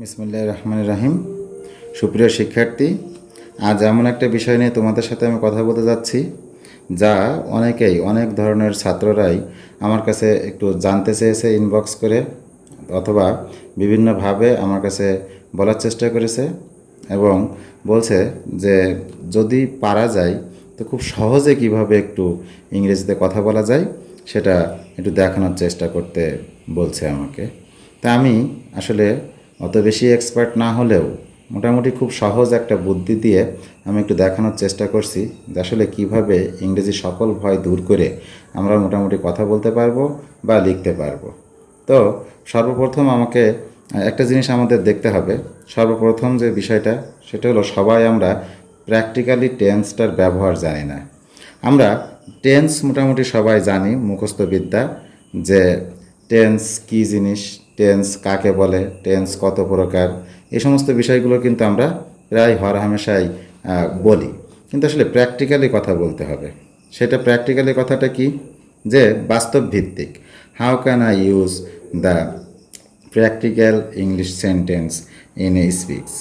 বিসমিল্লাহির রহমানির রহিম। সুপ্রিয় শিক্ষার্থী, আজ এমন একটা বিষয় নিয়ে তোমাদের সাথে আমি কথা বলতে যাচ্ছি যা অনেক ধরনের ছাত্ররাই আমার কাছে একটু জানতে চেয়েছে ইনবক্স করে, অথবা বিভিন্নভাবে আমার কাছে বলার চেষ্টা করেছে এবং বলছে যে যদি পারা যায় তো খুব সহজে কিভাবে একটু ইংরেজিতে কথা বলা যায় সেটা একটু দেখানোর চেষ্টা করতে বলছে আমাকে। তা আমি আসলে অত বেশি এক্সপার্ট না হলেও মোটামুটি খুব সহজ একটা বুদ্ধি দিয়ে আমি একটু দেখানোর চেষ্টা করছি যে আসলে কীভাবে ইংরেজি সকল ভয় দূর করে আমরা মোটামুটি কথা বলতে পারবো বা লিখতে পারবো। তো সর্বপ্রথম আমাকে একটা জিনিস আমাদের দেখতে হবে। সর্বপ্রথম যে বিষয়টা সেটা হলো, সবাই আমরা প্র্যাকটিক্যালি টেন্সটার ব্যবহার জানি না। আমরা টেন্স মোটামুটি সবাই জানি, মুখস্থ বিদ্যা, যে টেন্স কী জিনিস, টেন্স কাকে বলে, টেন্স কত প্রকার, এই সমস্ত বিষয়গুলো কিন্তু আমরা প্রায় হরহামেশাই বলি। কিন্তু আসলে প্র্যাকটিক্যালি কথা বলতে হবে। সেটা প্র্যাকটিক্যালি কথাটা কি, যে বাস্তব ভিত্তিক। How can I use the practical English sentence in a speaks.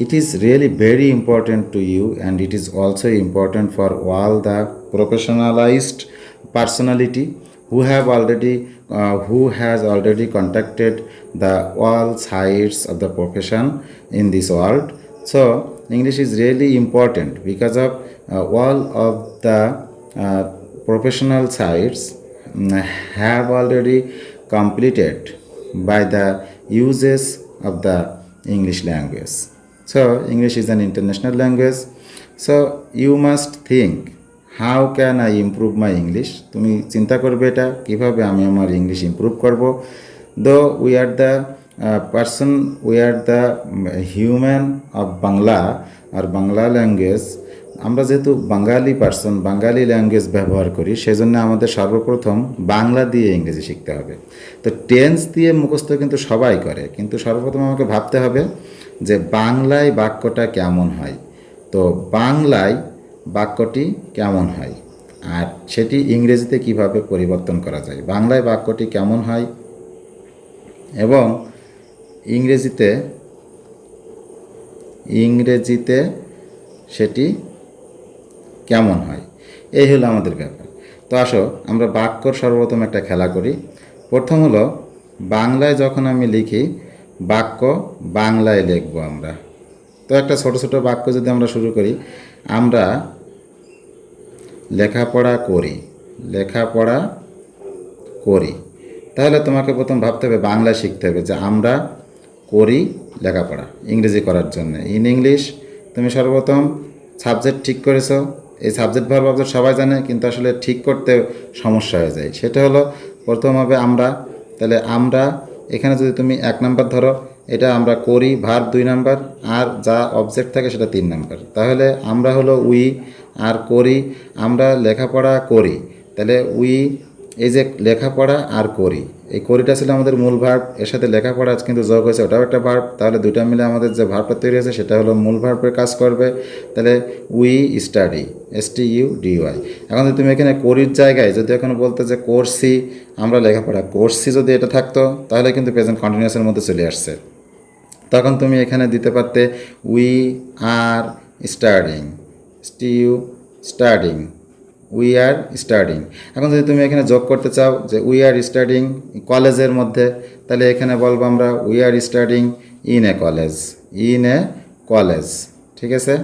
It is really very important to you, and it is also important for all the professionalized personality who has already contacted the all sides of the profession in this world. So English is really important because of all of the uh, professional sides have already completed by the uses of the English language. So English is an international language. So you must think, how can I improve my English? তুমি চিন্তা করবে এটা কিভাবে আমি আমার English improve করব। Though we are the person, we are the human of Bangla আর Bangla language. আমরা যেহেতু বাঙালি পার্সন, বাঙালি ল্যাঙ্গুয়েজ ব্যবহার করি, সেজন্য আমাদের সর্বপ্রথম বাংলা দিয়ে ইংরেজি শিখতে হবে। তো টেন্স দিয়ে মুখস্থ কিন্তু সবাই করে, কিন্তু সর্বপ্রথম আমাকে ভাবতে হবে যে বাংলায় বাক্যটা কেমন হয়। তো বাংলায় বাক্যটি কেমন হয় আর সেটি ইংরেজিতে কিভাবে পরিবর্তন করা যায়, বাংলায় বাক্যটি কেমন হয় এবং ইংরেজিতে সেটি কেমন হয়, এই হলো আমাদের ব্যাপার। তো আসো আমরা বাক্যর সর্বপ্রথম একটা খেলা করি। প্রথম হলো, বাংলায় যখন আমি লিখি বাক্য বাংলায় লিখব আমরা। তো একটা ছোট ছোট বাক্য যদি আমরা শুরু করি, আমরা লেখাপড়া করি, তাহলে তোমাকে প্রথম ভাবতে হবে, বাংলা শিখতে হবে যে আমরা করি লেখাপড়া, ইংরেজি করার জন্য। ইন ইংলিশ তুমি সর্বপ্রথম সাবজেক্ট ঠিক করেছো। এই সাবজেক্ট ভার্ব অবজেক্ট সবাই জানে, কিন্তু আসলে ঠিক করতে সমস্যা হয়ে যায়। সেটা হলো প্রথম হবে আমরা। তাহলে আমরা এখানে যদি তুমি 1 নাম্বার ধরো, এটা আমরা করি ভার্ব 2 নাম্বার, আর যা অবজেক্ট থাকে সেটা 3 নাম্বার। তাহলে আমরা হলো উই, আর করি আমরা লেখাপড়া করি। তাহলে উই, এই যে লেখাপড়া আর করি, এই করিটা ছিল আমাদের মূল ভার্ব, এর সাথে লেখাপড়া কিন্তু যোগ হয়েছে, ওটাও একটা ভার্ব। তাহলে দুইটা মিলে আমাদের যে ভার্বটা তৈরি হয়েছে সেটা হলো মূল ভার্বের কাজ করবে। তাহলে উই স্টাডি, STUDY। এখন যদি তুমি এখানে করির জায়গায় যদি এখন বলতে যে করছি, আমরা লেখাপড়া করছি, যদি এটা থাকতো তাহলে কিন্তু প্রেজেন্ট কন্টিনিউয়াসের মধ্যে চলে আসছে। তখন তুমি এখানে দিতে পারতে we are studying, studying, we are studying. এখন যদি তুমি এখানে যোগ করতে চাও যে উই আর স্টাডিং কলেজের মধ্যে, তাহলে এখানে বলবো আমরা we are studying in a college. ঠিক আছে।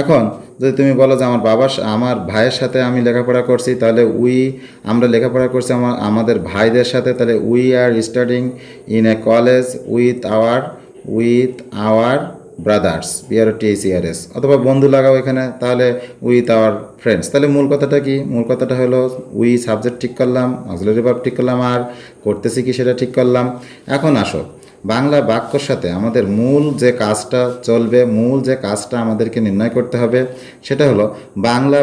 এখন যদি তুমি বলো যে আমার ভাইয়ের সাথে আমি লেখাপড়া করছি, তাহলে আমরা লেখাপড়া করছি আমাদের ভাইদের সাথে, তাহলে we are studying in a college with our brothers, BROTHERS। অথবা বন্ধু লাগাও এখানে, তাহলে উইথ আওয়ার ফ্রেন্ডস। তাহলে মূল কথাটা কি? মূল কথাটা হলো উই সাবজেক্ট ঠিক করলাম, অক্সিলারি ভার্ব ঠিক করলাম, আর করতেছি কি সেটা ঠিক করলাম। এখন আসো, বাংলা বাক্যর সাথে আমাদের মূল যে কাজটা চলবে, মূল যে কাজটা আমাদেরকে নির্ণয় করতে হবে, সেটা হলো বাংলা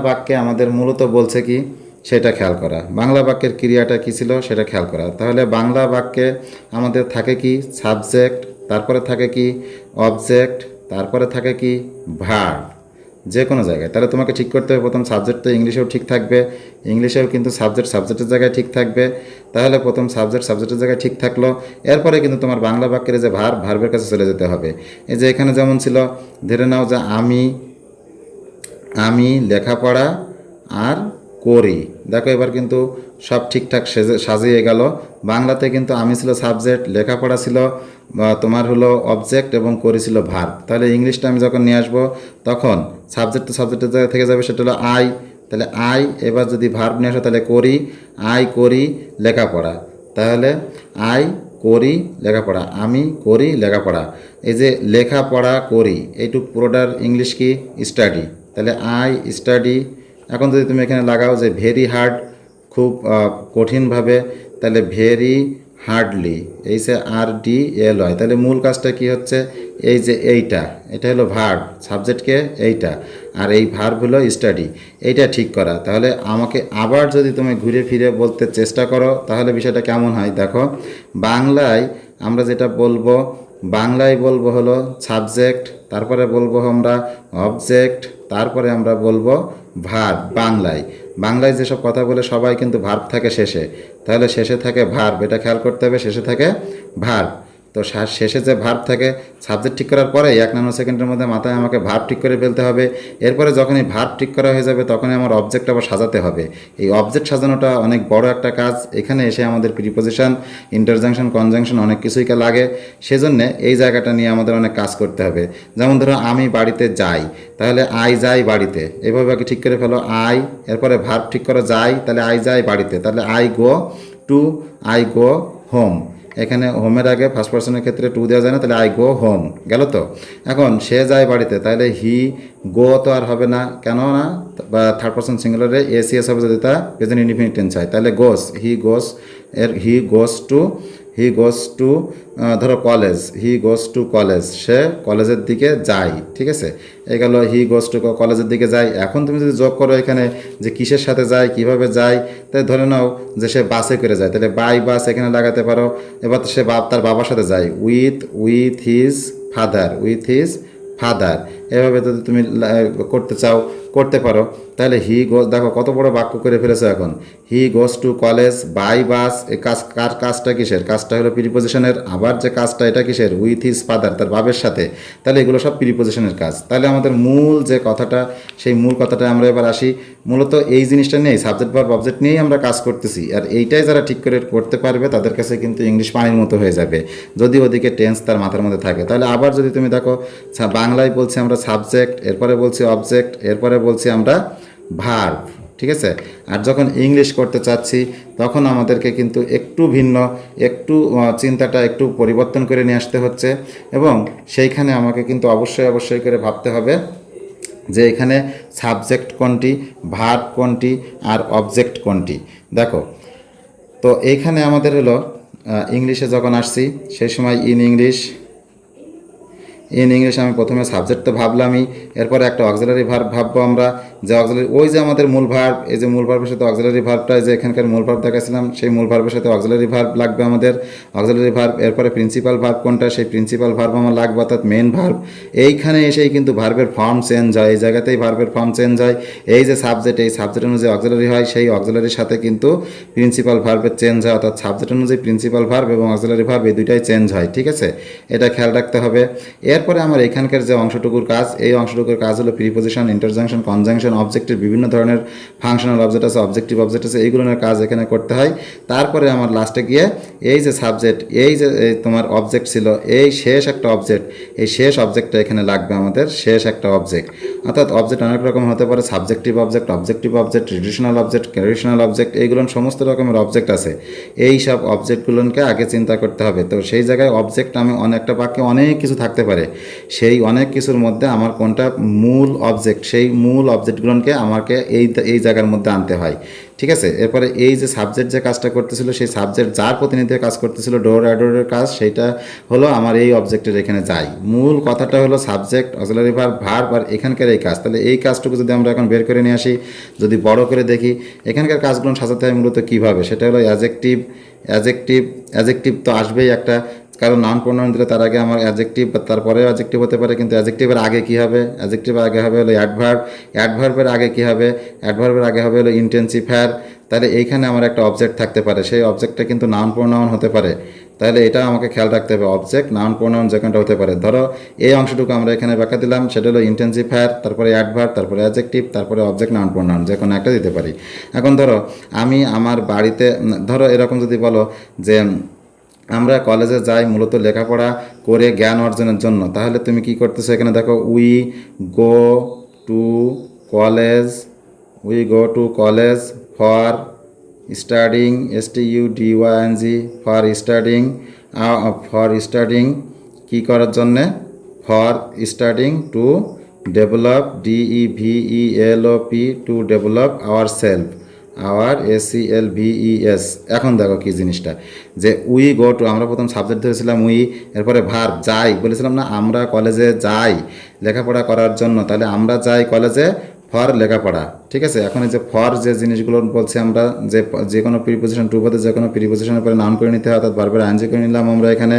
বাক্যে আমাদের মূলত বলছে কি সেটা খেয়াল করা। বাংলা বাক্যের ক্রিয়াটা কী ছিল সেটা খেয়াল করা। তাহলে বাংলা বাক্যে আমাদের থাকে কি সাবজেক্ট, তারপরে থাকে কি অবজেক্ট, তারপরে থাকে কি ভার্ব। যে কোনো জায়গায়। তাহলে তোমাকে ঠিক করতে হবে প্রথম সাবজেক্ট তো ইংলিশেও ঠিক থাকবে, ইংলিশেও কিন্তু সাবজেক্টের জায়গায় ঠিক থাকবে। তাহলে প্রথম সাবজেক্টের জায়গায় ঠিক থাকলো, এরপরে কিন্তু তোমার বাংলা বাক্যের যে ভার্বের কাছে চলে যেতে হবে। এই যে এখানে যেমন ছিল, ধরে নাও যে আমি লেখাপড়া আর করি। দেখো এবার কিন্তু সব ঠিকঠাক সাজিয়ে গেল। বাংলাতে কিন্তু আমি ছিল সাবজেক্ট, লেখাপড়া ছিল তোমার হলো অবজেক্ট এবং করি ছিল ভার্ব। তাহলে ইংলিশটা আমি যখন নিয়ে আসবো তখন সাবজেক্টের জায়গা থেকে যাবে, সেটা হলো আই। তাহলে আই, এবার যদি ভার্ব নিয়ে আসো তাহলে করি, আই করি লেখাপড়া। তাহলে আই করি লেখাপড়া, আমি করি লেখাপড়া। এই যে লেখাপড়া করি এইটুক পুরোটার ইংলিশ কি? স্টাডি। তাহলে আই স্টাডি। এখন যদি তুমি এখানে লাগাও যে ভেরি হার্ড, খুব কঠিনভাবে, তাহলে ভেরি হার্ডলি, এই যে RDLY। তাহলে মূল কাজটা কি হচ্ছে? এই যে এটা হলো ভার্ব, সাবজেক্টকে এইটা, আর এই ভার্ব হলো স্টাডি। এইটা ঠিক করা। তাহলে আমাকে আবার যদি তুমি ঘুরে ফিরে বলতে চেষ্টা করো তাহলে বিষয়টা কেমন হয় দেখো। বাংলায় আমরা যেটা বলবো, বাংলায় বলবো হলো সাবজেক্ট, তারপরে বলবো আমরা অবজেক্ট, তারপরে আমরা বলবো ভার্ব। বাংলায় যেসব কথা বলে সবাই কিন্তু ভার্ব থাকে শেষে, তাহলে শেষে থাকে ভার্ব, এটা খেয়াল করতে হবে, শেষে থাকে ভার্ব। তো শেষে যে ভার্ব থাকে, সাবজেক্ট ঠিক করার পরে 1 ন্যানো সেকেন্ডের মধ্যে মাথায় আমাকে ভার্ব ঠিক করে ফেলতে হবে। এরপরে যখনই ভার্ব ঠিক করা হয়ে যাবে তখনই আমার অবজেক্ট আবার সাজাতে হবে। এই অবজেক্ট সাজানোটা অনেক বড় একটা কাজ। এখানে এসে আমাদের প্রিপোজিশন, ইন্টারজাংশন, কনজাংশন অনেক কিছুই লাগে। সেজন্য এই জায়গাটা নিয়ে আমাদের অনেক কাজ করতে হবে। যেমন ধরো আমি বাড়িতে যাই, তাহলে আই যাই বাড়িতে, এভাবে আগে ঠিক করে ফেলো আই, এরপরে ভার্ব ঠিক করো যাই, তাহলে আই যাই বাড়িতে, তাহলে আই গো হোম। এখানে হোমের আগে ফার্স্ট পার্সনের ক্ষেত্রে টু দেওয়া যায় না, তাহলে আই গো হোম গেল। তো এখন সে যায় বাড়িতে, তাহলে হি গো তো আর হবে না, কেন না? বা থার্ড পার্সন সিঙ্গুলারে এসিএস হবে যদি তা প্রেজেন্ট ইনডিফিনিট টেন্স হয়। তাহলে গোস, হি গোস টু ধরো college, he goes to college, সে কলেজের দিকে যায়। ঠিক আছে, এই গেল হি গোস টু কলেজের দিকে যায়। এখন তুমি যদি যোগ করো এখানে যে কিসের সাথে যায়, কিভাবে যায়, তাই ধরে নাও যে সে বাসে করে যায়, তাহলে বাই বাস এখানে লাগাতে পারো। এবার সে তার বাবার সাথে যায়, উইথ হিজ ফাদার। এভাবে যদি তুমি করতে চাও করতে পারো। তাহলে দেখো কত বড় বাক্য করে ফেলেছো। এখন he goes to college by bus, এই কাজটা কিসের? কাজটা হলো প্রিপোজিশনের। আবার যে কাজটা এটা কিসের? উইথ হিজ ফাদার, তার বাবার সাথে। তাহলে এগুলো সব প্রিপোজিশনের কাজ। তাহলে আমাদের মূল যে কথাটা, সেই মূল কথাটা আমরা এবার আসি। মূলত এই জিনিসটা নিয়েই, সাবজেক্ট ভার্ব অবজেক্ট নিয়েই আমরা কাজ করতেছি। আর এইটাই যারা ঠিক করে করতে পারবে তাদের কাছে কিন্তু ইংলিশ পানির মতো হয়ে যাবে, যদি ওদিকে টেন্স তার মাথার মধ্যে থাকে। তাহলে আবার যদি তুমি দেখো, বাংলায় বলছি আমরা সাবজেক্ট, এরপরে বলছি অবজেক্ট, এরপরে বলছি আমরা ভার্ব। ঠিক আছে, আর যখন ইংলিশ করতে চাচ্ছি তখন আমাদেরকে কিন্তু একটু ভিন্ন, একটু চিন্তাটা একটু পরিবর্তন করে নিয়ে আসতে হচ্ছে। এবং সেইখানে আমাকে কিন্তু অবশ্যই করে ভাবতে হবে যে এখানে সাবজেক্ট কোনটি, ভার্ব কোনটি, আর অবজেক্ট কোনটি। দেখো, তো এইখানে আমাদের হলো ইংলিশে যখন আসছি সেই সময় ইন ইংলিশ আমি প্রথমে সাবজেক্ট তো ভাবলামই, এরপরে একটা অক্সিলারি ভার্ব ভাববো আমরা। যে অক্সিলারি, ওই যে আমাদের মূল ভার্ব, এই যে মূল ভার্বের সাথে অক্সিলারি ভার্বটা, যে এখানকার মূল ভার্ব দেখাছিলাম, সেই মূল ভার্বের সাথে অক্সিলারি ভার্ব লাগবে আমাদের, অক্সিলারি ভার্ব। এরপরে প্রিন্সিপাল ভার্ব কোনটা, সেই প্রিন্সিপাল ভার্ব আমার লাগবে, অর্থাৎ মেন ভার্ব। এইখানে এসেই কিন্তু ভার্বের ফর্ম চেঞ্জ হয়, এই জায়গাতেই ভার্বের ফর্ম চেঞ্জ হয়। এই যে সাবজেক্ট, এই সাবজেক্ট অনুযায়ী অক্সিলারি হয়, সেই অক্সিলারির সাথে কিন্তু প্রিন্সিপাল ভার্বের চেঞ্জ হয়, অর্থাৎ সাবজেক্ট অনুযায়ী প্রিন্সিপাল ভার্ব এবং অক্সিলারি ভার্ব এই দুইটাই চেঞ্জ হয়। ঠিক আছে, এটা খেয়াল রাখতে হবে। এরপরে আমার এখানকার যে অংশটুকুর কাজ, এই অংশটুকুর কাজ হলো প্রিপোজিশন, ইন্টারজাংশন, কনজাংশন, অবজেক্টের বিভিন্ন ধরনের ফাংশনাল অবজেক্ট আছে, অবজেক্টিভ অবজেক্ট আছে, এইগুলোর কাজ এখানে করতে হয়। তারপরে আমার লাস্টে গিয়ে এই যে সাবজেক্ট, এই যে তোমার অবজেক্ট ছিল, এই শেষ একটা অবজেক্ট, এই শেষ অবজেক্টটা এখানে লাগবে আমাদের, শেষ একটা অবজেক্ট। অর্থাৎ অবজেক্ট অনেক রকম হতে পারে, সাবজেক্টিভ অবজেক্ট, ট্রেডিশনাল অবজেক্ট, এইগুলো সমস্ত রকমের অবজেক্ট আছে। এই সব অবজেক্টগুলোকে আগে চিন্তা করতে হবে। তো সেই জায়গায় অবজেক্ট আমি অনেকটা বাক্যে অনেক কিছু থাকতে পারে, সেই অনেক কিছুর মধ্যে আমার কোনটা মূল অবজেক্ট, সেই মূল অবজেক্টগুলোকে আমাকে এই জায়গার মধ্যে আনতে হয়। ঠিক আছে, এরপরে এই যে সাবজেক্ট যে কাজটা করতেছিল, সেই সাবজেক্ট যার প্রতিনিধি কাজ করতেছিল, ডোর অ্যাডোরের কাজ, সেইটা হলো আমার এই অবজেক্টের এখানে যাই। মূল কথাটা হলো সাবজেক্ট, অক্সিলারি ভার্ব আর এখানকার এই কাজ। তাহলে এই কাজটুকু যদি আমরা এখন বের করে নিয়ে আসি, যদি বড় করে দেখি এখানকার কাজগুলো সাজাতে হয় মূলত কীভাবে, সেটা হলো অ্যাজেক্টিভ তো আসবেই একটা, কারণ নাউন প্রোনাউন দিলে তার আগে আমার অ্যাডজেক্টিভ বা তারপরে অ্যাডজেক্টিভ হতে পারে, কিন্তু অ্যাডজেক্টিভের আগে কী হবে? অ্যাডজেক্টিভের আগে হবে হলো অ্যাডভার্ব, অ্যাডভার্বের আগে কী হবে? অ্যাডভার্বের আগে হবে হলো ইন্টেন্সিফায়ার। তাহলে এইখানে আমার একটা অবজেক্ট থাকতে পারে, সেই অবজেক্টটা কিন্তু নাউন প্রোনাউন হতে পারে। তাহলে এটা আমাকে খেয়াল রাখতে হবে, অবজেক্ট নাউন প্রোনাউন যে কোনটা হতে পারে। ধরো এই অংশটুকু আমরা এখানে ব্যাখ্যা দিলাম, সেটা হলো ইন্টেন্সিফায়ার, তারপরে অ্যাডভার্ব, তারপরে অ্যাডজেক্টিভ, তারপরে অবজেক্ট নাউন প্রোনাউন যে কোনো একটা দিতে পারি। এখন ধরো আমি আমার বাড়িতে, ধরো এরকম যদি বলো যে আমরা কলেজে যাই মূলত লেখাপড়া করে জ্ঞান অর্জনের জন্য, তাহলে তুমি কি করতেছো এখানে দেখো, we go to college, we go to college for studying, STUDYING, for studying কী করার জন্যে? For studying to develop, DEVELOP, to develop our self, ACLVES। এখন দেখো কি জিনিসটা, যে উই গো টু, আমরা প্রথম সাবজেক্ট ধরেছিলাম উই, এরপরে ভার্ব যাই, বলেছিলাম না আমরা কলেজে যাই লেখাপড়া করার জন্য, তাহলে আমরা যাই কলেজে ফর লেখাপড়া, ঠিক আছে। এখন এই যে ফর যে জিনিসগুলো বলছি আমরা, যে কোনো প্রিপোজিশন, টু পদে যে কোনো প্রিপোজিশনের পরে নাউন করে নিতে হয়, অর্থাৎ ভার্বের আইএনজি করে নিলাম আমরা এখানে।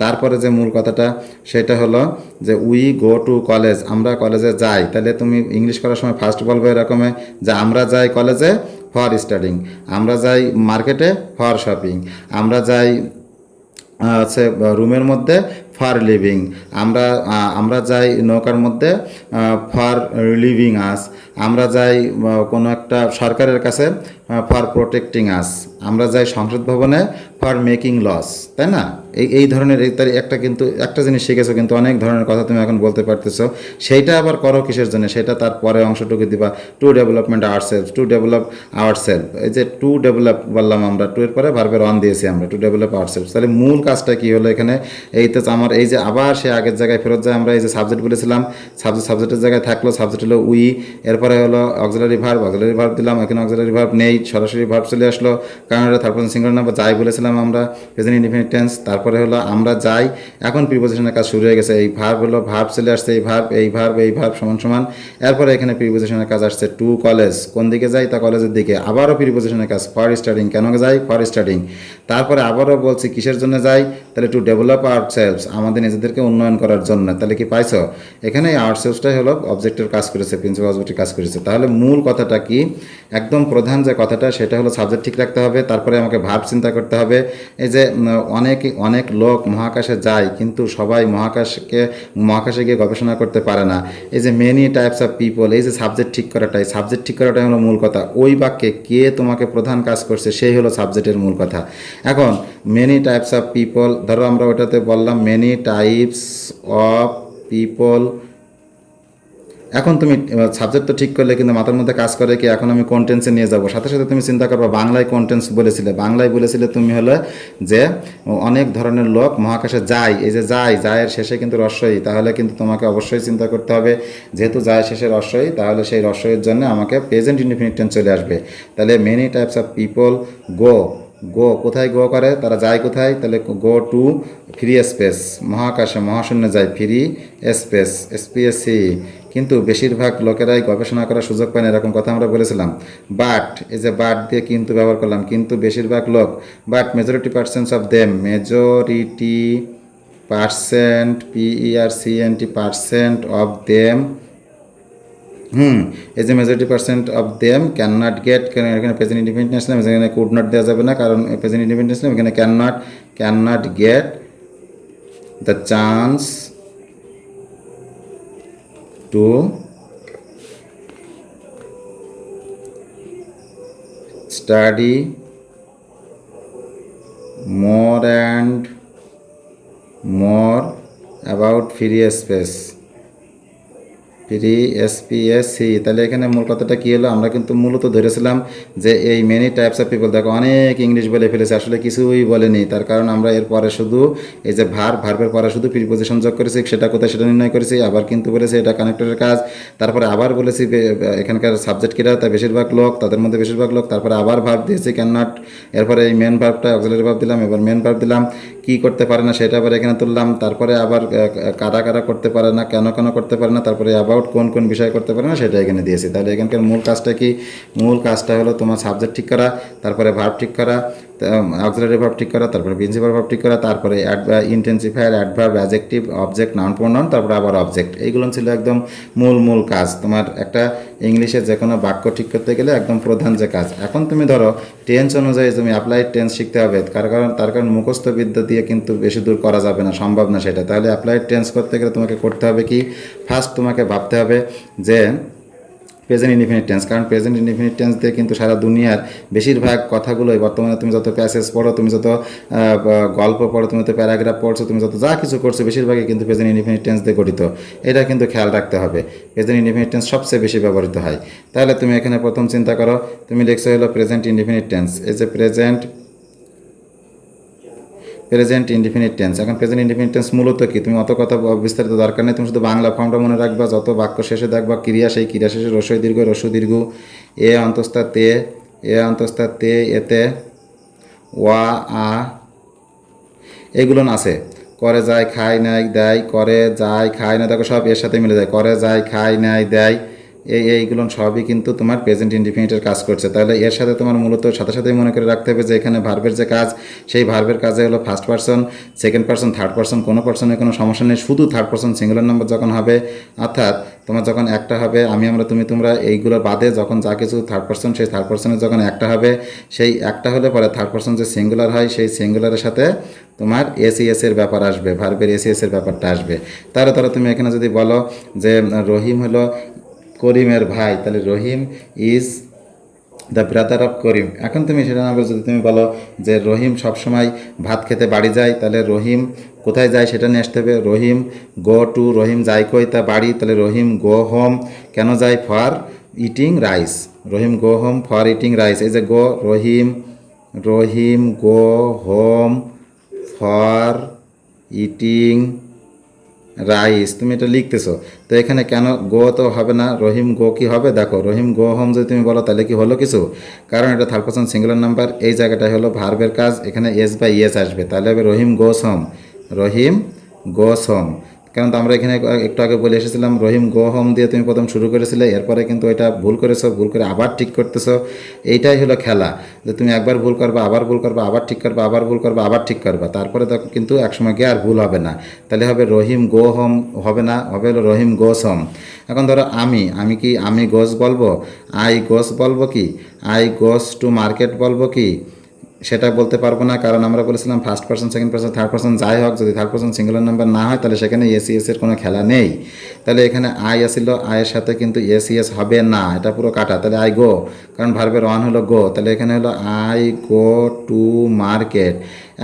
তারপরে যে মূল কথাটা সেটা হলো যে উই গো টু কলেজ, আমরা কলেজে যাই। তাহলে তুমি ইংলিশ করার সময় ফার্স্ট বলবে এরকমে যে আমরা যাই কলেজে ফর স্টাডিং, আমরা যাই মার্কেটে ফর শপিং, আমরা যাই আছে রুমের মধ্যে ফর লিভিং, আমরা যাই নৌকার মধ্যে ফর লিভিং আস, আমরা যাই কোনো একটা সরকারের কাছে ফর প্রোটেক্টিং আস, আমরা যাই সংসদ ভবনে ফর মেকিং লস, তাই না? এই ধরনের তার কিন্তু একটা জিনিস শিখেছো, কিন্তু অনেক ধরনের কথা তুমি এখন বলতে পারতেছো। সেইটা আবার করো কিসের জন্য? সেটা তার পরে অংশটুকু দিবা, to development our self, to develop our self. এই যে টু ডেভেলপ বললাম আমরা, টু এর পরে ভার্বের অন দিয়েছি আমরা, টু ডেভেলপ আওয়ার সেলফ। তাহলে মূল কাজটা কি হলো এখানে? এই তো আমার এই যে আবার সে আগের জায়গায় ফেরত যায়, আমরা এই যে সাবজেক্ট বলেছিলাম, সাবজেক্টের জায়গায় থাকলো, সাবজেক্ট হলো উই, এরপরে হলো অক্সিলারি ভার্ব দিলাম, এখানে অক্সিলারি ভার্ব নেই, সরাসরি ভার্ব চলে আসলো, কারণ এটা থার্ড পারসন সিঙ্গুলার নাম্বার যাই বলেছিলাম আমরা, প্রেজেন্ট ইনডিফিনিট টেন্স। তারপরে হলো আমরা যাই, এখন প্রিপোজিশনের কাজ শুরু হয়ে গেছে, এই ভার্ব হলো, ভার্ব চলে আসছে, এই ভার্ব সমান সমান, এরপরে এখানে প্রিপোজিশনের কাজ আসছে টু কলেজ, কোন দিকে যাই? তা কলেজের দিকে। আবারও প্রিপোজিশনের কাজ ফর স্টাডিং, কেন যাই? For studying. তারপরে আবারও বলছি কিসের জন্য যাই? তাহলে টু ডেভেলপ আওয়ার সেলফস, আমাদের নিজেদেরকে উন্নয়ন করার জন্য। তাহলে কি পাইছো? এখানে আওয়ার সেলফসটাই হলো অবজেক্টের কাজ করেছে, প্রিন্সিপাল অবজেক্টের কাজ করেছে। তাহলে মূল কথাটা কি? একদম প্রধান যে কথাটা সেটা হলো সাবজেক্ট ঠিক রাখতে হবে, তারপরে আমাকে ভার্ব চিন্তা করতে হবে। এই যে অনেক লোক মহাকাশে যায়, কিন্তু সবাই মহাকাশে গিয়ে গবেষণা করতে পারে না। এই যে মেনি টাইপস অফ পিপল, এই যে সাবজেক্ট ঠিক করাটাই হলো মূল কথা। ওই বাক্যে কে তোমাকে প্রধান কাজ করছে সেই হলো সাবজেক্টের মূল কথা। এখন মেনি টাইপস অফ পিপল, ধরো আমরা ওটাতে বললাম মেনি টাইপস অফ পিপল। এখন তুমি সাবজেক্ট তো ঠিক করলে, কিন্তু মাথার মধ্যে কাজ করে কি, এখন আমি কন্টেন্সে নিয়ে যাব, সাথে সাথে তুমি চিন্তা করবা বাংলায় কন্টেন্স বলেছিলে তুমি হলো যে অনেক ধরনের লোক মহাকাশে যায়। এই যে যায়ের শেষে কিন্তু রস্বই, তাহলে কিন্তু তোমাকে অবশ্যই চিন্তা করতে হবে, যেহেতু যায় শেষে রস্বই, তাহলে সেই রস্বইয়ের জন্য আমাকে প্রেজেন্ট ইনডিফিনিট টেন্স চলে আসবে। তাহলে মেনি টাইপস অফ পিপল কোথায় গো করে? তারা যায় কোথায়? তাহলে গো টু ফ্রি স্পেস, মহাকাশে, মহাশূন্যে যায়, ফ্রি স্পেস, SPACE। কিন্তু বেশিরভাগ লোকেরাই গবেষণা করার সুযোগ পায় না, এরকম কথা আমরা বলেছিলাম। বাট, এই যে বাট দিয়ে কিন্তু ব্যবহার করলাম, কিন্তু বেশিরভাগ লোক, but majority percent of them, majority percent, PERCENT percent of them, এই যে majority percent of them cannot get, এখানে প্রেজেন্ট ইনডিফিনিট টেন্স, এখানে কুড নট দেওয়া যাবে না, কারণ প্রেজেন্ট ইনডিফিনিট টেন্স, এখানে cannot get the chance to study more and more about free space, SPACE। তাহলে এখানে মূল কথাটা কী হলো? আমরা কিন্তু মূলত ধরেছিলাম যে এই মেনি টাইপস অফ পিপল, দেখো অনেক ইংলিশ বলে ফেলেছে, আসলে কিছুই বলেনি। তার কারণ আমরা এর পরে শুধু এই যে ভার্বের পরে শুধু প্রিপোজিশন যোগ করেছি, সেটা কোথায় সেটা নির্ণয় করেছি। আবার কিন্তু বলেছি এটা কানেক্টরের কাজ, তারপরে আবার বলেছি এখানকার সাবজেক্ট কিরা, তার বেশিরভাগ লোক, তাদের মধ্যে বেশিরভাগ লোক, তারপরে আবার ভার্ব দিয়েছি ক্যান নট, এরপরে এই মেন ভার্বটা অক্সিলারি ভার্ব দিলাম, এবার মেন ভার্ব দিলাম, কি করতে পারে না সেটা আবার এখানে তুললাম, তারপরে আবার কারা করতে পারে না, কেন করতে পারে না, তারপরে আবার কোন বিষয় করতে পারে না সেটা এখানে দিয়েছি। তাহলে এখানকার মূল কাজটা কি? মূল কাজটা হলো তোমার সাবজেক্ট ঠিক করা, তারপরে ভার্ব ঠিক করা, অক্সিলারি ভার্ব ঠিক করা, তারপরে প্রিন্সিপাল ভার্ব ঠিক করা, তারপরে intensifier, adverb, adjective, object, noun, pronoun, তারপরে আবার অবজেক্ট। এইগুলো ছিল একদম মূল কাজ তোমার একটা ইংলিশে যে কোনো বাক্য ঠিক করতে গেলে একদম প্রধান যে কাজ। এখন তুমি ধরো টেন্স অনুযায়ী তুমি অ্যাপ্লাইড টেন্স শিখতে হবে, তার কারণ মুখস্থ বিদ্যা দিয়ে কিন্তু বেশি দূর করা যাবে না, সম্ভব না সেটা। তাহলে অ্যাপ্লাইড টেন্স করতে গেলে তোমাকে করতে হবে কি, ফার্স্ট তোমাকে ভাবতে হবে যে প্রেজেন্ট ইনডিফিনিট টেন্স, কারণ প্রেজেন্ট ইনডিফিনিট টেন্স দিয়ে কিন্তু সারা দুনিয়ার বেশিরভাগ কথাগুলোই বর্তমানে তুমি যত প্যাসেজ পড়ো, তুমি যত গল্প পড়ো, তুমি যত প্যারাগ্রাফ পড়ছো, তুমি যত যা কিছু করছো, বেশিরভাগই কিন্তু প্রেজেন্ট ইনডিফিনিট টেন্স দিয়ে গঠিত। এটা কিন্তু খেয়াল রাখতে হবে, প্রেজেন্ট ইনডিফিনিট টেন্স সবচেয়ে বেশি ব্যবহৃত হয়। তাহলে তুমি এখানে প্রথম চিন্তা করো, তুমি লিখছো হলো প্রেজেন্ট ইনডিফিনিট টেন্স, এই যে প্রেজেন্ট ইনডিফিনিট টেন্স। এখন প্রেজেন্ট ইনডিফিনিট টেন্স মূলত কি, তুমি অত কথা বিস্তারিত দরকার নেই, তুমি শুধু বাংলা ফর্মটা মনে রাখবা। যত বাক্য শেষে দেখবা ক্রিয়া, সেই ক্রিয়া শেষে রস্বই দীর্ঘ, রস্য দীর্ঘ, এ অন্তস্থা তে, এতে, ওয়া, আ, এগুলো আছে। করে যায়, খায়, নেয়, দেয়, করে যায়, খায় না, দেখো সব এর সাথে মিলে যায়, করে যায়, খায়, নেয়, দেয়, এইগুলো সবই কিন্তু তোমার প্রেজেন্ট ইনডিফিনিটের কাজ করছে। তাহলে এর সাথে তোমার মূলত সাথেই মনে করে রাখতে হবে যে এখানে ভার্বের যে কাজ, সেই ভার্বের কাজে হলো first person, second person, third person, কোনো পারসনের কোনো সমস্যা নেই, শুধু থার্ড পারসন সিঙ্গুলার নাম্বার যখন হবে, অর্থাৎ তোমার যখন একটা হবে, আমি, আমরা, তুমি, তোমরা, এইগুলোর বাদে যখন যা কিছু থার্ড পারসন, সেই থার্ড পারসনের যখন একটা হবে, সেই একটা হলে পরে থার্ড পারসন যে সিঙ্গুলার হয়, সেই সিঙ্গুলারের সাথে তোমার এসিএস এর ব্যাপার আসবে, ভার্বের এসিএস এর ব্যাপারটা আসবে। তাহলে তুমি এখানে যদি বলো যে রহিম হলো করিমের ভাই, তাহলে রহিম ইজ দ্য ব্রাদার অফ করিম। এখন তুমি সেটা না বলে যদি তুমি বলো যে রহিম সবসময় ভাত খেতে বাড়ি যায়, তাহলে রহিম কোথায় যায় সেটা নিয়ে আসতে হবে। রহিম গো টু, রহিম যায় কই, তা বাড়ি, তাহলে রহিম গো হোম, কেন যায়, for eating rice. Rahim go home for eating rice, এই যে go, Rahim go home for eating rice, তুমি এটা লিখতেছো। তো এখানে কেন গো তো হবে না, রহিম গো কি হবে, দেখো রহিম গো হোম যদি তুমি বলো তাহলে কি হলো কিছু, কারণ এটা থার্ড পারসন সিঙ্গুলার নাম্বার, এই জায়গাটায় হলো ভার্বের কাজ, এখানে এস বাই ইয়েস আসবে, তাহলে হবে রহিম গোস হোম, রহিম গোস হোম। কারণ তো আমরা এখানে একটু আগে বলে এসেছিলাম রহিম গো হোম দিয়ে তুমি প্রথম শুরু করেছিলে, এরপরে কিন্তু এটা ভুল করেছো, ভুল করে আবার ঠিক করতেছো। এইটাই হলো খেলা, যে তুমি একবার ভুল করবা, আবার ভুল করবা, আবার ঠিক করবা, আবার ভুল করবা, আবার ঠিক করবা, তারপরে দেখো কিন্তু একসময় গিয়ে আর ভুল হবে না। তাহলে হবে রহিম গো হোম হবে না, হবে হলো রহিম গোস হোম। এখন ধরো আমি গোস বলবো, আই গোস বলবো কি, আই গোস টু মার্কেট বলবো কি, সেটা বলতে পারবো না, কারণ আমরা বলেছিলাম first person, second person, third person যাই হোক, যদি থার্ড পারসন সিঙ্গুলার নাম্বার না হয় তাহলে সেখানে এসিএস এর কোনো খেলা নেই। তাহলে এখানে আই আসিল, আয়ের সাথে কিন্তু এসিএস হবে না, এটা পুরো কাটা। তাহলে আই গো, কারণ ভার্বের ওয়ান হলো গো, তাহলে এখানে হলো আই গো টু মার্কেট।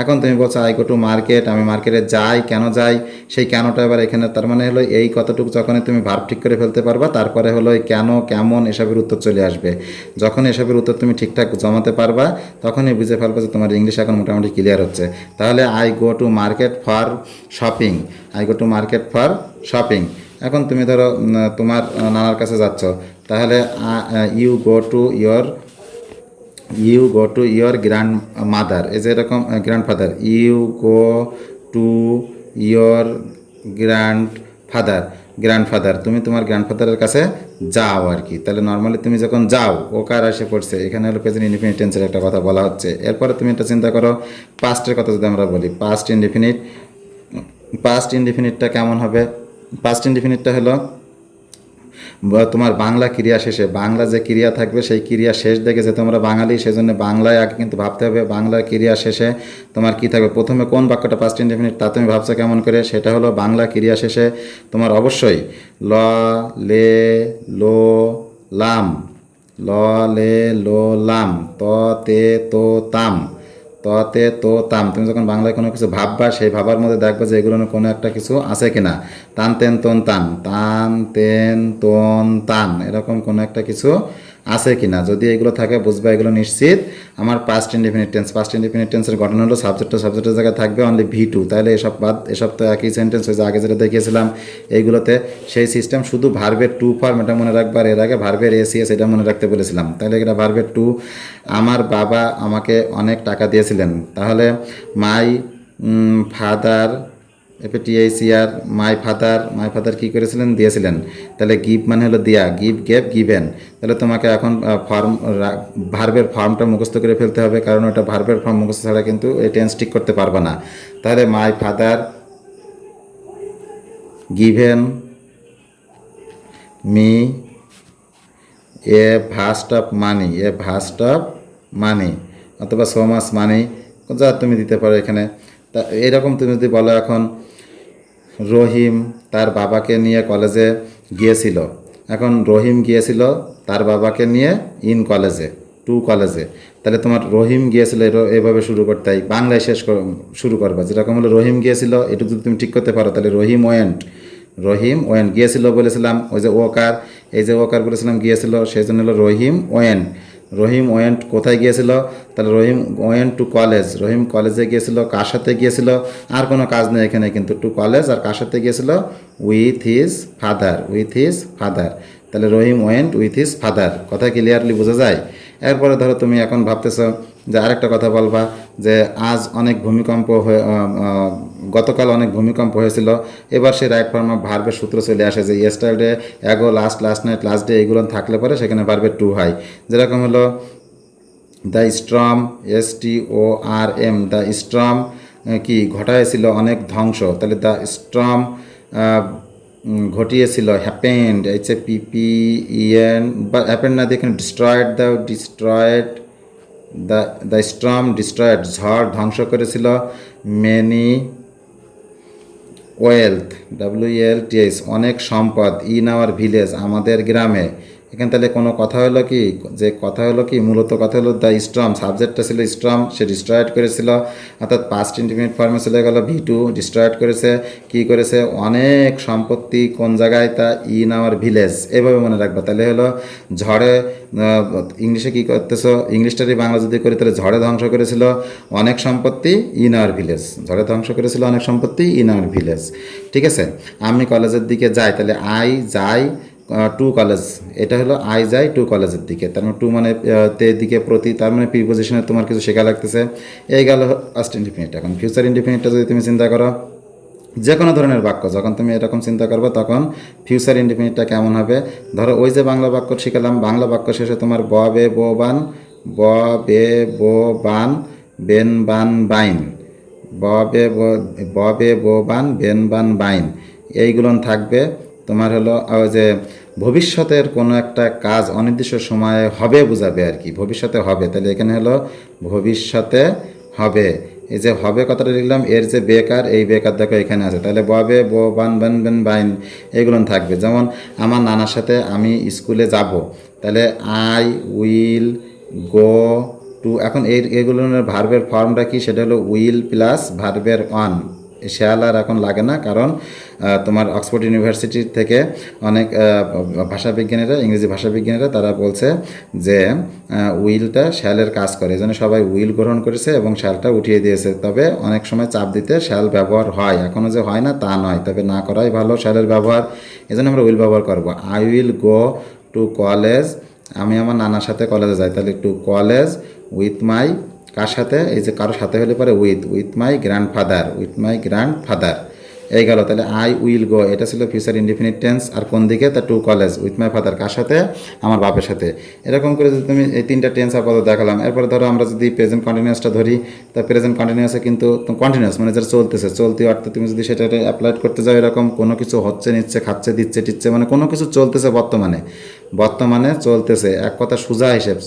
এখন তুমি বলছো আই গো টু মার্কেট, আমি মার্কেটে যাই, কেন যাই, সেই কেনটা এবার এখানে, তার মানে হলো এই কতটুকু যখনই তুমি ভার্ব ঠিক করে ফেলতে পারবা, তারপরে হলো এই কেন, কেমন, এসবের উত্তর চলে আসবে। যখন এসবের উত্তর তুমি ঠিকঠাক জমাতে পারবা, তখনই বুঝে ফেলবে যে তোমার ইংলিশ এখন মোটামুটি ক্লিয়ার হচ্ছে। তাহলে I go to market for shopping, I go to market for shopping. এখন তুমি ধরো তোমার নানার কাছে যাচ্ছ, তাহলে you go to your grandmother, এই যে এরকম grandfather, you go to your grandfather, তুমি তোমার গ্র্যান্ডফাদারের কাছে যাও আর কি। তাহলে নর্মালি তুমি যখন যাও, ও কার এসে পড়ছে, এখানে হলো প্রেজেন্ট ইনডিফিনিট টেন্সের একটা কথা বলা হচ্ছে। এরপরে তুমি একটা চিন্তা করো, পাস্টের কথা যদি আমরা বলি, পাস্ট ইনডিফিনিটটা কেমন হবে। পাস্ট ইনডিফিনিটটা হলো তোমার বাংলা ক্রিয়া শেষে, বাংলা যে ক্রিয়া থাকবে সেই ক্রিয়া শেষ দেখে, যে তোমরা বাঙালি সেজন্য বাংলায় আগে কিন্তু ভাবতে হবে, বাংলা ক্রিয়া শেষে তোমার কি থাকবে, প্রথমে কোন বাক্যটা পাস্ট ইনডিফিনিট তা তুমি ভাবছো কেমন করে, সেটা হলো বাংলা ক্রিয়া শেষে তোমার অবশ্যই ল, লে, লো, লাম, ল, লে, লো, লাম, ত, তে, তো, তাম, ততে তো তাম। তুমি যখন বাংলায় কোনো কিছু ভাববা, সেই ভাবার মধ্যে দেখবে যে এগুলোর কোনো একটা কিছু আছে কিনা, তান তেন তোন তান, তান তেন তোন তান, এরকম কোনো একটা কিছু আছে কিনা। যদি এগুলো থাকে বুঝবা এগুলো নিশ্চিত আমার past indefinite tense. Past indefinite টেন্সের ঘটনা হলো সাবজেক্টের জায়গায় থাকবে অনলি ভি2, তাহলে এসব তো একই সেন্টেন্স হয়েছে, আগে যেটা দেখিয়েছিলাম এইগুলোতে সেই সিস্টেম, শুধু ভার্বের টু ফর্ম এটা মনে রাখবার, এর আগে ভার্বের এসিএস এটা মনে রাখতে বলেছিলাম। তাহলে এটা ভার্বের টু, আমার বাবা আমাকে অনেক টাকা দিয়েছিলেন, তাহলে my father FATHER, my father কী করেছিলেন, দিয়েছিলেন। তাহলে গিভ মানে হলো দেয়া, গিভ গেভ গিভেন। তাহলে তোমাকে এখন ভার্বের ফর্মটা মুখস্থ করে ফেলতে হবে, কারণ ওটা ভার্বের ফর্ম মুখস্থ ছাড়া কিন্তু এই টেন্স ঠিক করতে পারবে না। তাহলে my father given me vast of money অথবা সো মাচ মানি, যা তুমি দিতে পারো এখানে। তা এরকম তুমি যদি বলো এখন রহিম তার বাবাকে নিয়ে কলেজে গিয়েছিল। এখন রহিম গিয়েছিল তার বাবাকে নিয়ে কলেজে, কলেজে। তাহলে তোমার রহিম গিয়েছিল এভাবে শুরু করতে হয়, বাংলায় শুরু করবা। যেরকম হলো রহিম গিয়েছিল, এটুকু যদি তুমি ঠিক করতে পারো তাহলে রহিম ওয়েন্ট গিয়েছিল বলেছিলাম, ওই যে ওকার, এই যে ওকার বলেছিলাম গিয়েছিল, সেই জন্য হলো রহিম ওয়েন্ট কোথায় গিয়েছিল, তাহলে রহিম ওয়েন্ট টু কলেজ, রহিম কলেজে গিয়েছিল। কার সাথে গিয়েছিল, আর কোনো কাজ নেই এখানে কিন্তু, টু কলেজ, আর কার সাথে গিয়েছিল, উইথ হিজ ফাদার। তাহলে রহিম ওয়েন্ট উইথ হিজ ফাদার। কথা ক্লিয়ারলি বোঝা যায়? এরপরে ধরো তুমি এখন ভাবতেছ যে আরেকটা কথা বলবা যে আজ অনেক ভূমিকম্প গতকাল অনেক ভূমিকম্প হয়েছিল। এবার সে রাইট ফর্ম অফ ভার্বের সূত্র চলে আসে যে yesterday, ago, last night, last day, এগুলো থাকলে পরে সেখানে ভার্বের টু হয়। যেরকম হলো the storm, STORM, the storm কি ঘটাইছিল অনেক ধ্বংস। তাহলে দ্য স্ট্রম ঘটিয়েছিল, হ্যাপেন্ড, HAPPEN, বা হ্যাপেন্ড না দিয়ে এখানে দ্য স্ট্রম ডিস্ট্রয়েড, ঝড় ধ্বংস করেছিল, মেনি ওয়েলথ, WELTH, অনেক সম্পদ, ইন আওয়ার ভিলেজ, আমাদের গ্রামে। এখানে তাহলে কোনো কথা হলো কি, মূলত কথা হলো দ্য স্ট্রম, সাবজেক্টটা ছিল স্ট্রম, সে ডিস্ট্রয়েড করেছিল, অর্থাৎ পাস্ট ইনডিফিনিট ফর্মে চলে গেল V2, ডিস্ট্রয়েড করেছে, কি করেছে, অনেক সম্পত্তি, কোন জায়গায়, তা ইন আওয়ার ভিলেজ। এভাবে মনে রাখবা। তাহলে হলো ঝড়ে, ইংলিশে কী করতেছো, ইংলিশটারই বাংলা যদি করি তাহলে ঝড়ে ধ্বংস করেছিল অনেক সম্পত্তি ইন আওয়ার ভিলেজ, ঝড়ে ধ্বংস করেছিল অনেক সম্পত্তি ইন আওয়ার ভিলেজ। ঠিক আছে, আমি কলেজের দিকে যাই, তাহলে আই যাই টু কলেজ, এটা হলো আই যাই টু কলেজের দিকে। তার মানে টু মানে তে দিকে, প্রতি, তার মানে প্রিপোজিশনে তোমার কিছু শেখা লাগতেছে। এই গেল পাস্ট ইনডিফিনিট। এখন ফিউচার ইনডিফিনিটটা যদি তুমি চিন্তা করো, যে কোনো ধরনের বাক্য যখন তুমি এরকম চিন্তা করবে তখন ফিউচার ইনডিফিনিটটা কেমন হবে। ধরো ওই যে বাংলা বাক্য শিখালাম, বাংলা বাক্য শেষে তোমার ব বে বো বান বেন বান বাইন, বো বান বেন বান বাইন, এইগুলো থাকবে। তোমার হলো ওই যে ভবিষ্যতের কোনো একটা কাজ অনির্দিষ্ট সময়ে হবে বোঝাবে আর কি, ভবিষ্যতে হবে। তাহলে এখানে হলো ভবিষ্যতে হবে। এই যে হবে কথাটা লিখলাম, এর যে বেকার, এই বেকার দেখো এখানে আছে। তাহলে ববে বো বান বেন বেন বাইন এইগুলো থাকবে। যেমন আমার নানার সাথে আমি স্কুলে যাব, তাহলে আই উইল গো টু। এখন এগুলোর ভার্বের ফর্মটা কি, সেটা হলো উইল প্লাস ভার্বের ওয়ান। শ্যাল আর এখন লাগে না, কারণ তোমার অক্সফোর্ড ইউনিভার্সিটি থেকে অনেক ভাষাবিজ্ঞানীরা, ইংরেজি ভাষাবিজ্ঞানীরা তারা বলছে যে উইলটা শ্যালের কাজ করে, এই জন্য সবাই উইল গ্রহণ করেছে এবং শ্যালটা উঠিয়ে দিয়েছে। তবে অনেক সময় চাপ দিতে শ্যাল ব্যবহার হয়, এখনও যে হয় না তা নয়, তবে না করাই ভালো শ্যালের ব্যবহার, এই জন্য আমরা উইল ব্যবহার করবো। I will go to college, আমি আমার নানার সাথে কলেজে যাই, তাহলে টু কলেজ উইথ মাই, কার সাথে, এই যে কারোর সাথে হলে পরে উইথ মাই গ্র্যান্ডফাদার, এই গেল। তাহলে আই উইল গো, এটা ছিল ফিউচার ইনডিফিনিট টেন্স। আর কোন দিকে, তা to college with my father, কার সাথে, আমার বাপের সাথে। এরকম করে যদি তুমি এই তিনটা টেন্স আপাতত দেখালাম। এরপরে ধরো আমরা যদি প্রেজেন্ট কন্টিনিউয়াসটা ধরি, তা প্রেজেন্ট কন্টিনিউয়াসে কিন্তু কন্টিনিউয়াস মানে যেটা চলতেছে, চলতি অর্থে তুমি যদি সেটা অ্যাপ্লাই করতে যাও, এরকম কোনো কিছু হচ্ছে, নিচ্ছে, খাচ্ছে, দিচ্ছে, টিচ্ছে, মানে কোনো কিছু চলতেছে, বর্তমানে চলতেছে, এক কথা সোজা হিসেব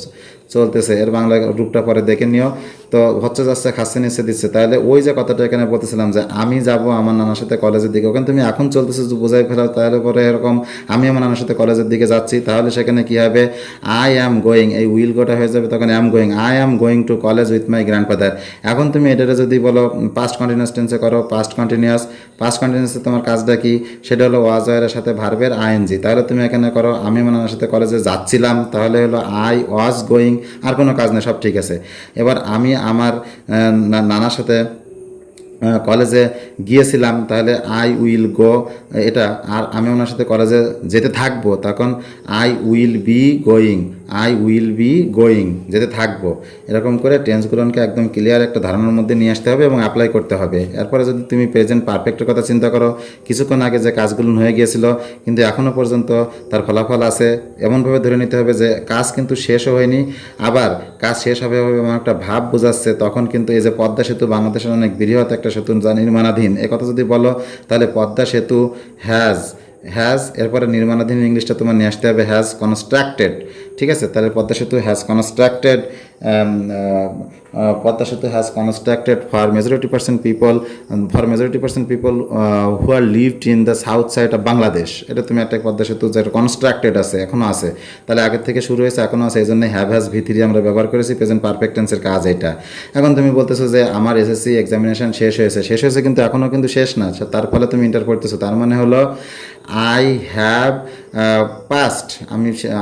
চলতেছে। এর বাংলা রূপটা পরে দেখে নিও। তো হচ্ছে, যাচ্ছে, খাচ্ছে, নিচ্ছে, দিচ্ছে। তাহলে ওই যে কথাটা এখানে বলতেছিলাম যে আমি যাব আমার নানার সাথে কলেজের দিকে, ওখানে তুমি এখন চলতেছে বোঝাই ফেলাও, তাহলে পরে এরকম আমি আমার নানার সাথে কলেজের দিকে যাচ্ছি, তাহলে সেখানে কী হবে, আই অ্যাম গোয়িং, এই উইল গোটা হয়ে যাবে, তখন am going, I am going to college with my grandfather. এখন তুমি এটারে যদি বলো পাস্ট কন্টিনিউয়াস টেন্সে করো, পাস্ট কন্টিনিউয়াসে তোমার কাজটা কি, সেটা হলো ওয়াজ ওয়ারের সাথে ভার্বের ING। তাহলে তুমি এখানে করো আমি আমার নানার সাথে কলেজে যাচ্ছিলাম, তাহলে হলো আই ওয়াজ গোয়িং, আর কোনো কাজ নেই, সব ঠিক আছে। এবার আমি আমার নানার সাথে কলেজে গিয়েছিলাম, তাহলে আই উইল গো এটা, আর আমি ওনার সাথে কলেজে যেতে থাকবো, তখন I will be going, I will be going, যেতে থাকবো। এরকম করে টেন্সগুলোকে একদম ক্লিয়ার একটা ধারণার মধ্যে নিয়ে আসতে হবে এবং অ্যাপ্লাই করতে হবে। এরপরে যদি তুমি প্রেজেন্ট পারফেক্টের কথা চিন্তা করো, কিছুক্ষণ আগে যে কাজগুলো হয়ে গিয়েছিল কিন্তু এখনও পর্যন্ত তার ফলাফল আছে, এমনভাবে ধরে নিতে হবে যে কাজ কিন্তু শেষও হয়নি, আবার কাজ শেষ হবে হবে এমন একটা ভাব বোঝাচ্ছে। তখন কিন্তু এই যে পদ্মা সেতু বাংলাদেশের অনেক বৃহৎ একটা সেতু যা নির্মাণাধীন, একথা যদি বলো তাহলে পদ্মা সেতু হ্যাজ, হ্যাজ এরপরে নির্মাণাধীন ইংলিশটা তোমার নিয়ে আসতে হবে হ্যাজ কনস্ট্রাক্টেড। ঠিক আছে, তাহলে পদ্মা সেতু হ্যাজ কনস্ট্রাক্টেড, পদ্মা সেতু has constructed for majority percent people, for majority percent people who R lived in the south side of Bangladesh. এটা তুমি একটা পদ্মা সেতু যেটা কনস্ট্রাক্টেড আছে, এখনও আছে, তাহলে আগের থেকে শুরু হয়েছে এখনও আছে, এই জন্য হ্যাভ হ্যাজ ভি3 আমরা ব্যবহার করেছি, প্রেজেন্ট পারফেক্ট টেন্সের কাজ এটা। এখন তুমি বলতেছো যে আমার এসএসসি এক্সামিনেশন শেষ হয়েছে কিন্তু এখনও কিন্তু শেষ না, তার ফলে তুমি ইন্টার করতেছো, তার মানে হলো আই হ্যাভ পাস্ট,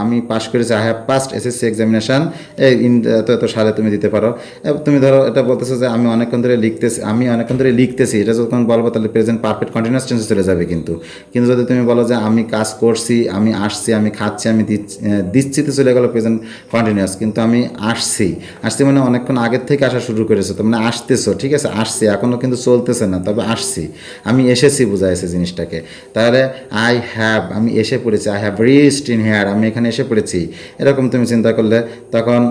আমি পাস করেছি, I have passed SSC examination এই এত সালে তুমি দিতে পারো। তুমি ধরো এটা বলতেছো যে আমি অনেকক্ষণ ধরে লিখতেছি, এটা যখন বলবো তাহলে প্রেজেন্ট পারফেক্ট কন্টিনিউয়াস টেন্সে চলে যাবে। কিন্তু যদি তুমি বলো যে আমি কাজ করছি, আমি আসছি, আমি খাচ্ছি, আমি দিচ্ছি, তো চলে গেলো প্রেজেন্ট কন্টিনিউয়াস। কিন্তু আমি আসছি মানে অনেকক্ষণ আগের থেকে আসা শুরু করেছো, তো মানে আসতেছো, ঠিক আছে, আসছি, এখনও কিন্তু চলতেছে না, তবে আসছি, আমি এসেছি বোঝাইছে জিনিসটাকে। তাহলে আই হ্যাভ, আমি এসে পড়েছি, I have reached in here, আমি এখানে এসে পড়েছি, এরকম তুমি চিন্তা করলে তখন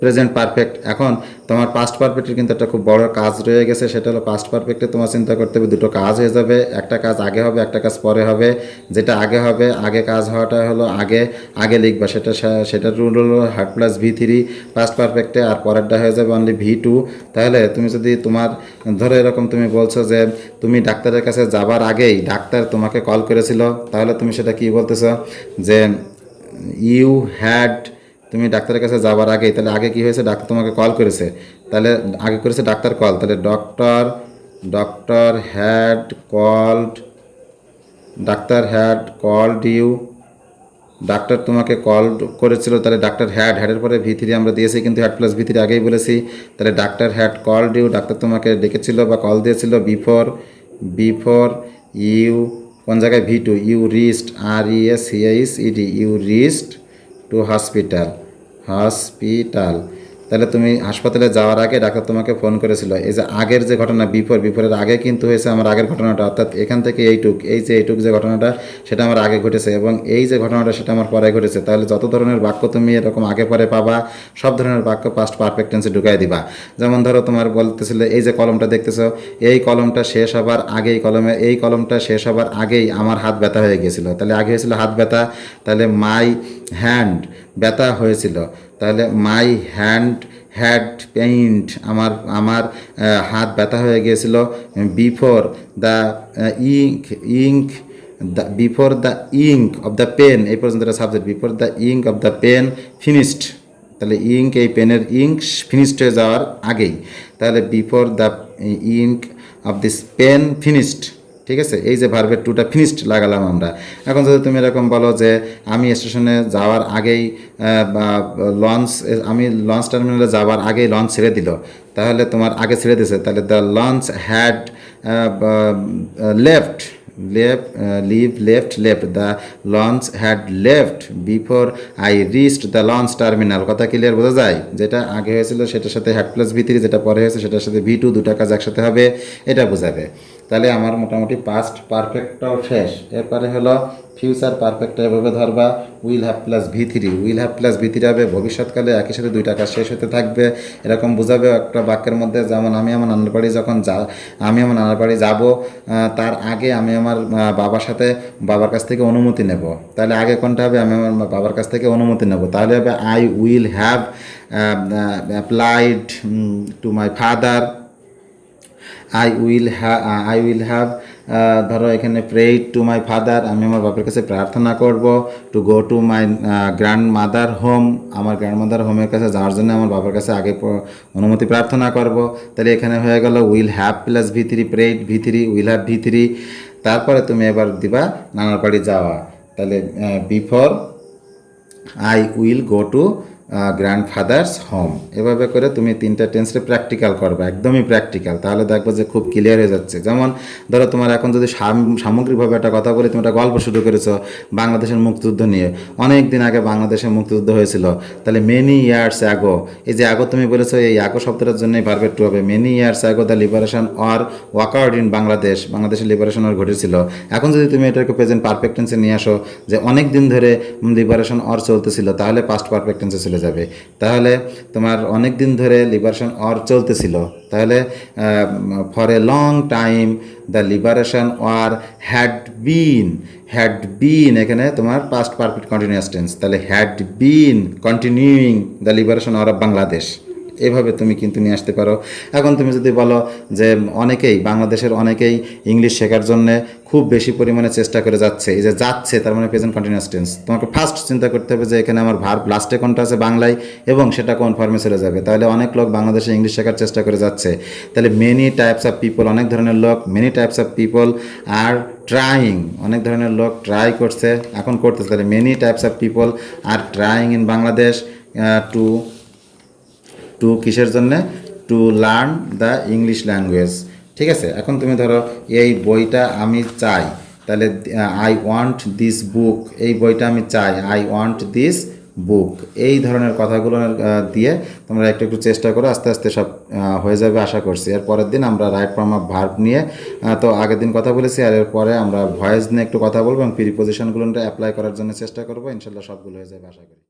প্রেজেন্ট পারফেক্ট। এখন তোমার পাস্ট পারফেক্টের কিন্তু একটা খুব বড় কাজ রয়ে গেছে, সেটা হলো পাস্ট পারফেক্টে তোমার চিন্তা করতে হবে দুটো কাজ হয়ে যাবে, একটা কাজ আগে হবে, একটা কাজ পরে হবে। যেটা আগে হবে, আগে কাজ হওয়াটা হলো আগে লিখবা, সেটা রুল হলো হার্ড প্লাস ভি3 পাস্ট পারফেক্টে, আর পরেরটা হয়ে যাবে অনলি ভি2। তাহলে তুমি যদি তোমার ধরো এরকম তুমি বলছো যে তুমি ডাক্তারের কাছে যাবার আগেই ডাক্তার তোমাকে কল করেছিল, তাহলে তুমি সেটা কি বলতেছো যে ইউ হ্যাড, তুমি ডাক্তারের কাছে যাবার আগেই, তাহলে আগে কি হয়েছে, ডাক্তার তোমাকে কল করেছে, তাহলে আগে করেছে ডাক্তার কল, তাহলে ডক্টর হ্যাড কলড, ডাক্তার হ্যাড কলড ইউ, ডাক্তার তোমাকে কল করেছিল, তাহলে ডাক্তার হ্যাডের পরে ভি3 আমরা দিয়েছি, কিন্তু হ্যাড প্লাস ভি3 আগেই বলেছি, তাহলে ডাক্তার হ্যাড কলড ইউ, ডাক্তার তোমাকে ডেকেছিল বা কল দিয়েছিল বিফোর ইউ, কোন জায়গায় ভি2, you rushed, RESCHED, you rushed to hospital. তাহলে তুমি হাসপাতালে যাওয়ার আগে ডাক্তার তোমাকে ফোন করেছিল। এই যে আগের যে ঘটনা বিফোরের আগে কিন্তু হয়েছে আমার আগের ঘটনাটা, অর্থাৎ এখান থেকে এইটুক যে ঘটনাটা সেটা আমার আগে ঘটেছে, এবং এই যে ঘটনাটা সেটা আমার পরে ঘটেছে। তাহলে যত ধরনের বাক্য তুমি এরকম আগে পরে পাবা, সব ধরনের বাক্য পাস্ট পারফেক্ট টেন্সে ঢুকাই দিবা। যেমন ধরো তোমার বলতেছিলে এই যে কলমটা দেখতেছো, এই কলমটা শেষ হবার আগেই, এই কলমটা শেষ হবার আগেই আমার হাত ব্যথা হয়ে গিয়েছিল, তাহলে আগে হয়েছিল হাত ব্যথা, তাহলে মাই হ্যান্ড ব্যথা হয়েছিল, তাহলে মাই হ্যান্ড হ্যাড পেইন্ট, আমার হাত ব্যথা হয়ে গিয়েছিল before the ink before the ink of the pen, এই পর্যন্ত subject, before the ink of the pen finished, তাহলে ইঙ্ক, এই পেনের ইঙ্ক ফিনিশড হয়ে যাওয়ার আগেই, তাহলে before the ink of this pen finished. ঠিক আছে, এই যে ভার্বের টুটা ফিনিশড লাগালাম আমরা। এখন যদি তুমি এরকম বলো যে আমি স্টেশনে যাওয়ার আগেই আমি লঞ্চ টার্মিনালে যাওয়ার আগেই লঞ্চ ছেড়ে দিল, তাহলে তোমার আগে ছেড়ে দিয়েছে, তাহলে the launch had left, the launch had left before I reached the launch terminal. কথা ক্লিয়ার বোঝা যায়? যেটা আগে হয়েছিল সেটার সাথে হ্যাড প্লাস ভি3, যেটা পরে হয়েছে সেটার সাথে ভি2, দুটা কাজ একসাথে হবে, এটা বোঝাবে। তাহলে আমার মোটামুটি পাস্ট পারফেক্টটাও শেষ। এরপরে হলো ফিউচার পারফেক্টটা এভাবে ধরবা, উইল হ্যাভ প্লাস ভি3 হবে, ভবিষ্যৎকালে একই সাথে দুইটা কাজ শেষ হতে থাকবে, এরকম বোঝাবে একটা বাক্যের মধ্যে। যেমন আমি আমার নানার বাড়ি যাব, তার আগে আমি আমার বাবার কাছ থেকে অনুমতি নেব, তাহলে আগে কোনটা হবে, আমি আমার বাবার কাছ থেকে অনুমতি নেব, তাহলে হবে I will have applied to my father, I will have ধরো এখানে প্রেইড টু মাই ফাদার, আমি আমার বাপের কাছে প্রার্থনা করব, to go to my grand mother home, আমার গ্র্যান্ড মাদার হোমের কাছে যাওয়ার জন্য আমার বাবার কাছে আগে অনুমতি প্রার্থনা করব। তাহলে এখানে হয়ে গেল উইল হ্যাভ প্লাস ভি3, প্রেইড ভি3, উইল হ্যাভ ভি3। তারপরে তুমি এবার দিবা নানার বাড়ি যাওয়া, তাহলে before I will go to grandfather's home. এভাবে করে তুমি তিনটা টেন্সে প্র্যাকটিক্যাল করবে, একদমই প্র্যাকটিক্যাল, তাহলে দেখবে যে খুব ক্লিয়ার হয়ে যাচ্ছে। যেমন ধরো তোমার এখন যদি সামগ্রিকভাবে একটা কথা বলি, তুমি একটা গল্প শুরু করেছো বাংলাদেশের মুক্তিযুদ্ধ নিয়ে, অনেক দিন আগে বাংলাদেশের মুক্তিযুদ্ধ হয়েছিল, তাহলে মেনি ইয়ার্স অ্যাগো, এই যে অ্যাগো তুমি বলেছো, এই অ্যাগো শব্দটার জন্যই ভার্বের টু হবে। Many years ago the liberation or walkout in Bangladesh, বাংলাদেশের লিবারেশন অর ঘটেছিল। এখন যদি তুমি এটাকে প্রেজেন্ট পারফেক্ট টেন্সে নিয়ে আসো, যে অনেক দিন ধরে লিবারেশন অর চলতেছিল, তাহলে পাস্ট পারফেক্ট টেন্সে চলে যাবে। তাহলে তোমার অনেক দিন ধরে লিবারেশন অর চলতেছিল, তাহলে for a long time the liberation or had been, এখানে তোমার পাস্ট পারফেক্ট কন্টিনিউয়াস টেন্স, তাহলে had been continuing the liberation or of Bangladesh. এভাবে তুমি কিন্তু নিয়ে আসতে পারো। এখন তুমি যদি বলো যে অনেকেই, বাংলাদেশের অনেকেই ইংলিশ শেখার জন্য খুব বেশি পরিমাণে চেষ্টা করে যাচ্ছে, এই যে যাচ্ছে তার মানে প্রেজেন্ট কন্টিনিউয়াস টেন্স, তোমাকে ফার্স্ট চিন্তা করতে হবে যে এখানে আমার ভার্ব লাস্টে কোনটা আছে বাংলায় এবং সেটা কোন ফর্মে চলে যাবে। তাহলে অনেক লোক বাংলাদেশে ইংলিশ শেখার চেষ্টা করে যাচ্ছে, তাহলে মেনি টাইপস অফ পিপল, অনেক ধরনের লোক, many types of people are trying, অনেক ধরনের লোক ট্রাই করছে, এখন করতেছে। তাহলে many types of people are trying in Bangladesh to to কিসের জন্যে, to learn the English language. ঠিক আছে, এখন তুমি ধরো এই বইটা আমি চাই, তাহলে আই ওয়ান্ট দিস বুক, এই বইটা আমি চাই, আই ওয়ান্ট দিস বুক। এই ধরনের কথাগুলো দিয়ে তোমরা একটু একটু চেষ্টা করো, আস্তে আস্তে সব হয়ে যাবে আশা করছি। এর পরের দিন আমরা রাইট ফর্ম অফ ভার্ব নিয়ে, তো আগের দিন কথা বলেছি, আর এরপরে আমরা ভয়েস নিয়ে একটু কথা বলবো এবং প্রিপোজিশনগুলো অ্যাপ্লাই করার জন্য চেষ্টা করবো। ইনশাল্লাহ সবগুলো হয়ে যাবে আশা করি।